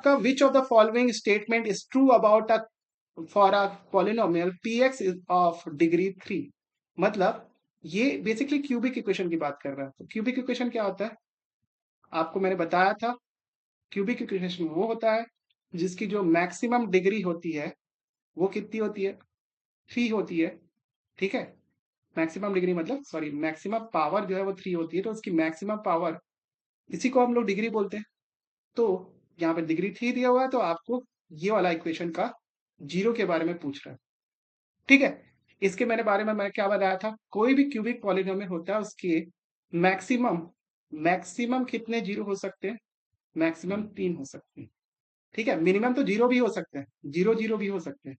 का which of the following statement is true about a for a polynomial px is of degree 3। मतलब ये basically cubic equation की बात कर रहा है। तो क्यूबिक इक्वेशन क्या होता है, आपको मैंने बताया था। क्यूबिक इक्वेशन वो होता है जिसकी जो मैक्सिमम डिग्री होती है वो कितनी होती है, 3 होती है। ठीक है, मैक्सिमम डिग्री मतलब सॉरी मैक्सिमम पावर जो है वो 3 होती है, तो उसकी मैक्सिमम पावर इसी को हम लोग डिग्री बोलते हैं। तो यहाँ पे डिग्री 3 दिया हुआ है, तो आपको ये वाला इक्वेशन का जीरो के बारे में पूछ रहा है। ठीक है, इसके मैंने बारे में मैं क्या बताया था, कोई भी क्यूबिक पॉलिनोमियल होता है उसके मैक्सिमम मैक्सिमम कितने जीरो हो सकते हैं, मैक्सिमम 3 हो सकते हैं। ठीक है, मिनिमम तो जीरो भी हो सकते हैं, जीरो जीरो भी हो सकते हैं।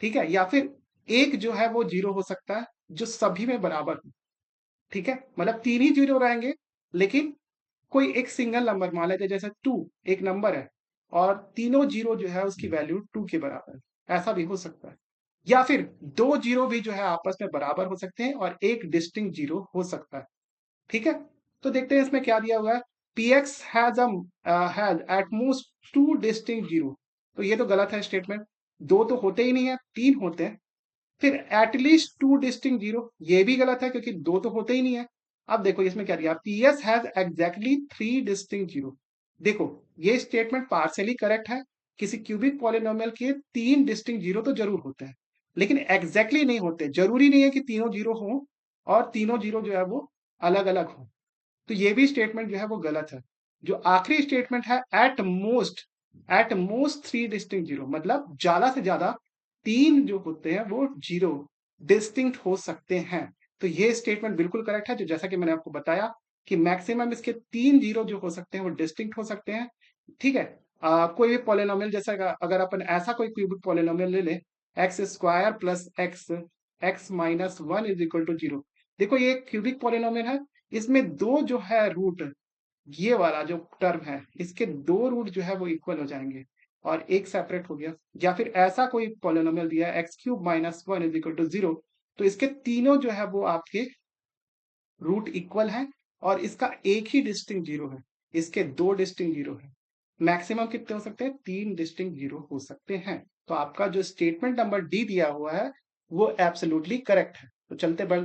ठीक है, या फिर एक जो है वो जीरो हो सकता है जो सभी में बराबर हो। ठीक है, मतलब 3 ही जीरो रहेंगे, लेकिन कोई एक सिंगल नंबर मान लेते हैं, जैसे 2 एक नंबर है और तीनों जीरो जो है उसकी वैल्यू 2 के बराबर है, ऐसा भी हो सकता है। या फिर दो जीरो भी जो है आपस में बराबर हो सकते हैं और एक डिस्टिंक्ट जीरो हो सकता है। ठीक है, तो देखते हैं इसमें क्या दिया हुआ है। px has at most two distinct zero, तो ये तो गलत है स्टेटमेंट, दो तो होते ही नहीं है, तीन होते हैं। फिर एटलीस्ट टू डिस्टिंक्ट जीरो, ये भी गलत है क्योंकि दो तो होते ही नहीं है। अब देखो इसमें क्या दिया, PS has exactly 3 distinct zero. देखो ये स्टेटमेंट पार्शियली करेक्ट है, किसी क्यूबिक पॉलिनोमियल के 3 डिस्टिंक्ट जीरो तो जरूर होते हैं, लेकिन एग्जैक्टली नहीं होते। जरूरी नहीं है कि तीनों जीरो हो और तीनों जीरो जो है वो अलग अलग हो। तो ये भी स्टेटमेंट जो है वो गलत है। जो आखिरी स्टेटमेंट है एट मोस्ट 3 डिस्टिंक्ट जीरो, मतलब ज्यादा से ज्यादा तीन जो होते हैं वो जीरो डिस्टिंक्ट हो सकते हैं। तो ये स्टेटमेंट बिल्कुल करेक्ट है, जो जैसा कि मैंने आपको बताया कि मैक्सिमम इसके 3 जीरो जो हो सकते हैं वो डिस्टिंक्ट हो सकते हैं। ठीक है, कोई भी पॉलिनोमियल, जैसा अगर अपन ऐसा कोई क्यूबिक पॉलिनोमियल ले ले, x square plus x x minus one is equal to zero. देखो ये क्यूबिक पॉलिनोमियल है, इसमें दो जो है रूट, ये वाला जो टर्म है इसके दो रूट जो है वो इक्वल हो जाएंगे और एक सेपरेट हो गया। या फिर ऐसा कोई पॉलिनोमियल दिया है x cube minus one is equal to zero, तो इसके तीनों जो है वो आपके रूट इक्वल है और इसका एक ही डिस्टिंक्ट जीरो है, इसके दो डिस्टिंक्ट जीरो है। मैक्सिमम कितने हो सकते हैं, 3 डिस्टिंक्ट जीरो हो सकते हैं। तो आपका जो स्टेटमेंट नंबर डी दिया हुआ है वो एब्सोल्युटली करेक्ट है। तो चलते बढ़